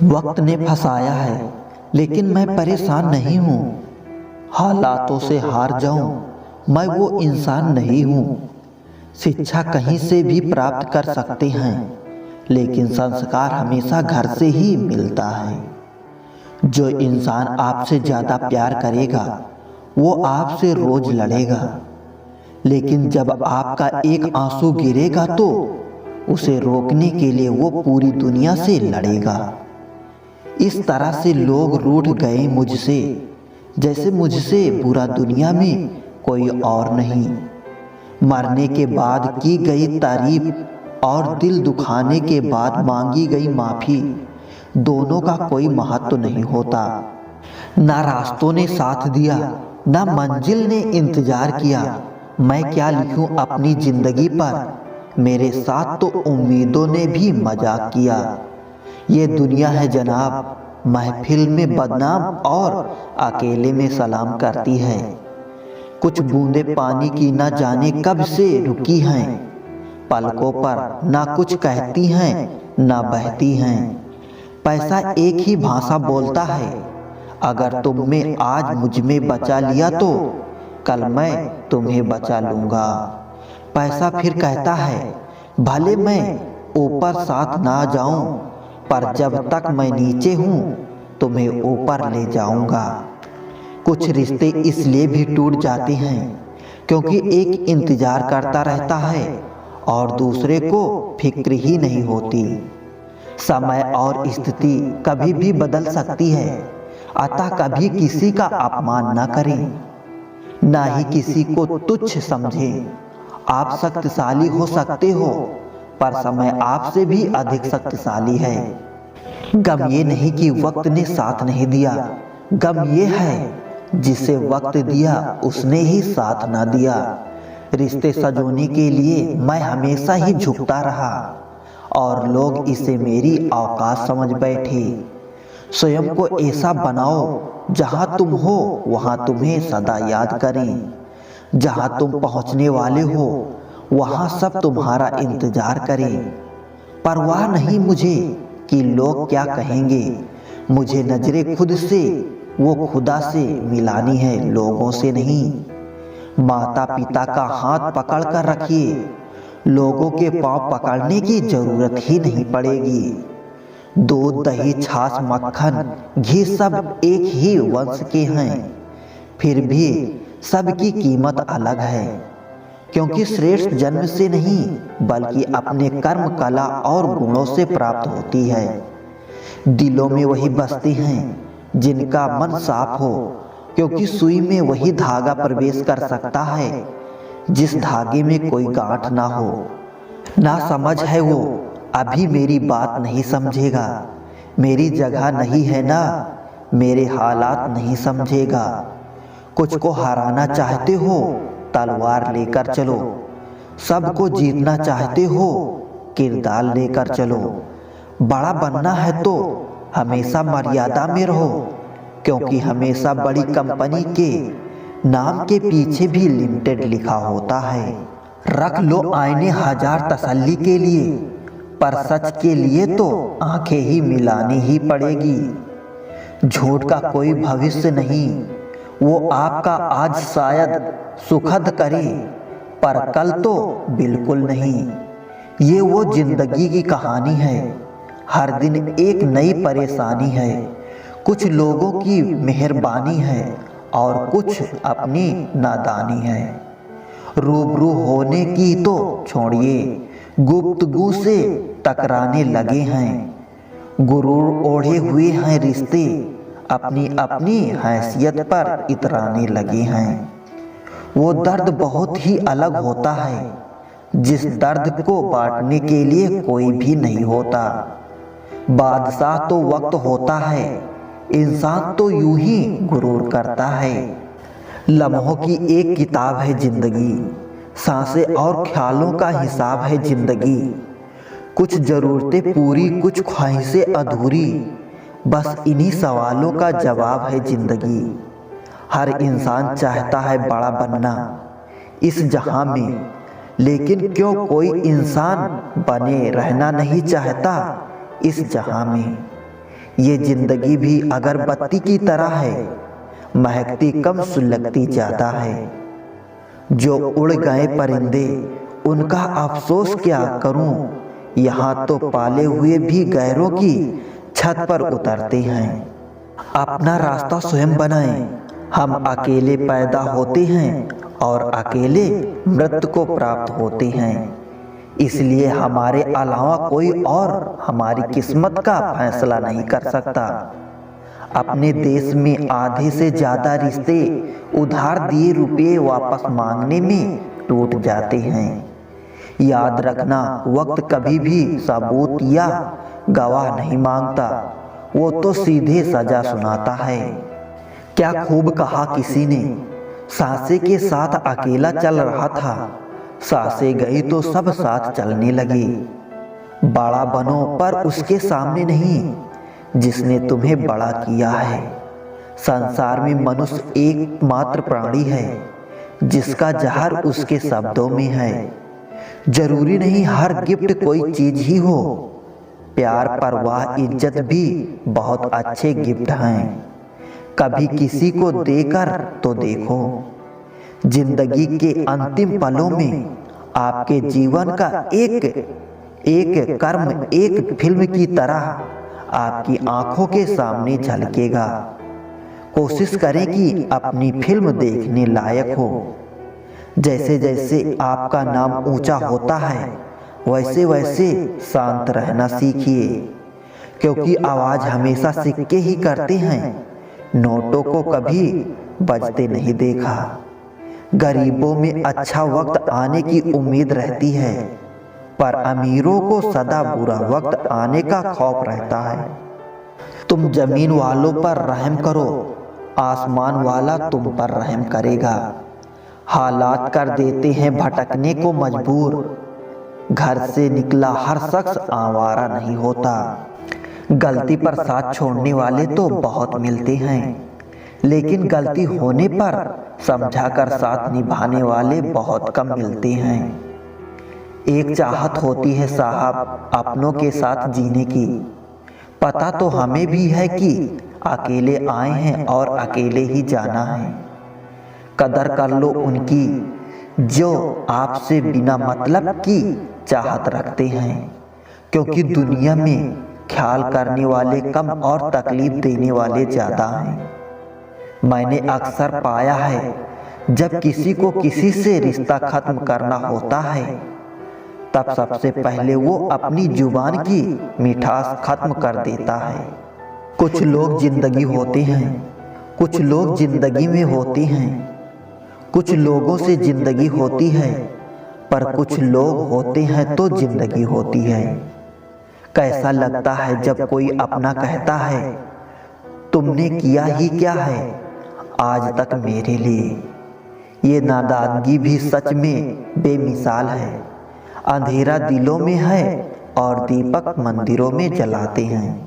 वक्त ने फंसाया है, लेकिन मैं परेशान नहीं हूँ। हालातों से हार जाऊँ मैं वो इंसान नहीं हूँ। शिक्षा कहीं से भी प्राप्त कर सकते हैं, लेकिन संस्कार हमेशा घर से ही मिलता है। जो इंसान आपसे ज़्यादा प्यार करेगा वो आपसे रोज लड़ेगा, लेकिन जब आपका एक आंसू गिरेगा तो उसे रोकने के लिए वो पूरी दुनिया से लड़ेगा। इस तरह से लोग रूठ गए मुझसे, जैसे मुझसे बुरा दुनिया में कोई और नहीं। मरने के बाद की गई तारीफ और दिल दुखाने के बाद मांगी गई माफ़ी, दोनों का कोई महत्व नहीं होता। ना रास्तों ने साथ दिया, ना मंजिल ने इंतजार किया। मैं क्या लिखूं अपनी जिंदगी पर, मेरे साथ तो उम्मीदों ने भी मजाक किया। ये दुनिया है जनाब, महफिल में बदनाम और अकेले में सलाम करती है। कुछ बूंदे पानी की ना जाने कब से रुकी हैं, पलकों पर ना कुछ कहती हैं ना बहती हैं। पैसा एक ही भाषा बोलता है, अगर तुमने आज मुझ में बचा लिया तो कल मैं तुम्हें बचा लूँगा। पैसा फिर कहता है, भले मैं ऊपर साथ ना जाऊं, पर जब तक मैं नीचे हूँ तुम्हें ऊपर ले जाऊंगा। कुछ रिश्ते इसलिए भी टूट जाते हैं क्योंकि एक इंतजार करता रहता है और दूसरे को फिक्र ही नहीं होती। समय और स्थिति कभी भी बदल सकती है, अतः कभी किसी का अपमान न करें, ना ही किसी को तुच्छ समझें। आप शक्तिशाली हो सकते हो, पर समय आपसे भी अधिक शक्तिशाली है। गम ये नहीं कि वक्त ने साथ नहीं दिया, गम ये है जिसे वक्त दिया उसने ही साथ ना दिया। रिश्ते सजोने के लिए मैं हमेशा ही झुकता रहा और लोग इसे मेरी औकात समझ बैठे। स्वयं को ऐसा बनाओ जहाँ तुम हो वहाँ तुम्हें सदा याद करें। जहाँ तुम पहुँचने वाले हो वहाँ सब तुम्हारा इंतजार करें। परवाह नहीं मुझे कि लोग क्या कहेंगे, मुझे नजरें खुद से वो खुदा से मिलानी है, लोगों से नहीं। माता पिता का हाथ पकड़ कर रखिए, लोगों के पांव पकड़ने की जरूरत ही नहीं पड़ेगी। दूध दही छाछ मक्खन घी सब एक ही वंश के हैं, फिर भी सबकी कीमत अलग है, क्योंकि श्रेष्ठ जन्म से नहीं बल्कि अपने कर्म कला और गुणों से प्राप्त होती है। दिलों में वही बसते हैं जिनका मन साफ हो, क्योंकि सुई में वही धागा प्रवेश कर सकता है जिस धागे में कोई गांठ ना हो। ना समझ है वो अभी मेरी बात नहीं समझेगा, मेरी जगह नहीं है ना मेरे हालात नहीं समझेगा। कुछ को हराना चाहते हो तलवार लेकर चलो, सबको जीतना चाहते हो किरदार लेकर चलो। बड़ा बनना है तो हमेशा मर्यादा में रहो, क्योंकि हमेशा बड़ी कंपनी के नाम के पीछे भी लिमिटेड लिखा होता है। रख लो आईने हजार तसल्ली के लिए, पर सच के लिए तो आंखें ही मिलानी ही पड़ेगी। झूठ का कोई भविष्य नहीं, वो आपका आज शायद सुखद करे पर कल तो बिल्कुल नहीं। ये वो जिंदगी की कहानी है, हर दिन एक नई परेशानी है। कुछ लोगों की मेहरबानी है और कुछ अपनी नादानी है। रूबरू होने की तो छोड़िए, गुफ्तगू से टकराने लगे हैं। गुरूर ओढ़े हुए हैं रिश्ते, अपनी अपनी हैसियत पर इतराने लगे हैं। वो दर्द बहुत ही अलग होता है जिस दर्द को बांटने के लिए कोई भी नहीं होता। बादशाह तो वक्त होता है, इंसान तो यूं ही गुरूर करता है। लम्हों की एक किताब है जिंदगी, सांसें और ख्यालों का हिसाब है जिंदगी। कुछ जरूरतें पूरी कुछ ख्वाहिशें अधूरी, बस इन्हीं सवालों का जवाब है जिंदगी। हर इंसान चाहता है बड़ा बनना इस जहां में, लेकिन क्यों कोई इंसान बने रहना नहीं चाहता इस जहां में। ये जिंदगी भी अगरबत्ती की तरह है, महकती कम सुलगती ज़्यादा है। जो उड़ गए परिंदे उनका अफसोस क्या करूं, यहाँ तो पाले हुए भी गैरों की छत पर उतरते हैं। अपना रास्ता स्वयं बनाएं। हम अकेले पैदा होते हैं और अकेले मृत्यु को प्राप्त होते हैं। इसलिए हमारे अलावा कोई और हमारी किस्मत का फैसला नहीं कर सकता। अपने देश में आधे से ज़्यादा रिश्ते उधार दिए रुपये वापस मांगने में टूट जाते हैं। याद रखना, वक्त कभी भी सबूत या गवाह नहीं मांगता, वो तो सीधे सजा सुनाता है। क्या खूब कहा किसी ने, सांसें के साथ अकेला चल रहा था, सांसें गई तो सब साथ चलने लगे। बड़ा बनो पर उसके सामने नहीं जिसने तुम्हें बड़ा किया है। संसार में मनुष्य एकमात्र प्राणी है जिसका जहर उसके शब्दों में है। जरूरी नहीं हर गिफ्ट कोई चीज ही हो, प्यार, परवाह, इज्जत भी बहुत अच्छे गिफ्ट हैं। कभी किसी को देकर तो देखो। जिंदगी के अंतिम पलों में आपके जीवन का एक कर्म एक फिल्म की तरह आपकी आंखों के सामने झलकेगा। कोशिश करें कि अपनी फिल्म देखने लायक हो। जैसे जैसे आपका नाम ऊंचा होता है वैसे वैसे शांत रहना सीखिए, क्योंकि आवाज हमेशा सिक्के ही करते हैं, नोटों को कभी बजते नहीं देखा। गरीबों में अच्छा वक्त आने की उम्मीद रहती है, पर अमीरों को सदा बुरा वक्त आने का खौफ रहता है। तुम जमीन वालों पर रहम करो, आसमान वाला तुम पर रहम करेगा। हालात कर देते हैं भटकने को मजबूर, घर से निकला हर शख्स आवारा नहीं होता। गलती पर साथ छोड़ने वाले तो बहुत मिलते हैं, लेकिन गलती होने पर समझाकर साथ निभाने वाले बहुत कम मिलते हैं। एक चाहत होती है साहब अपनों के साथ जीने की, पता तो हमें भी है कि अकेले आए हैं और अकेले ही जाना है। कदर कर लो उनकी जो आपसे बिना मतलब की चाहत रखते हैं, क्योंकि दुनिया में ख्याल करने वाले कम और तकलीफ देने वाले ज़्यादा हैं। मैंने अक्सर पाया है जब किसी को किसी से रिश्ता खत्म करना होता है तब सबसे पहले वो अपनी जुबान की मिठास खत्म कर देता है। कुछ लोग जिंदगी होते हैं, कुछ लोग जिंदगी में होते हैं, कुछ लोगों से जिंदगी होती है, पर कुछ लोग होते हैं तो जिंदगी होती है। कैसा लगता है जब कोई अपना कहता है तुमने किया ही क्या है आज तक मेरे लिए। ये नादानगी भी सच में बेमिसाल है। अंधेरा दिलों में है और दीपक मंदिरों में जलाते हैं।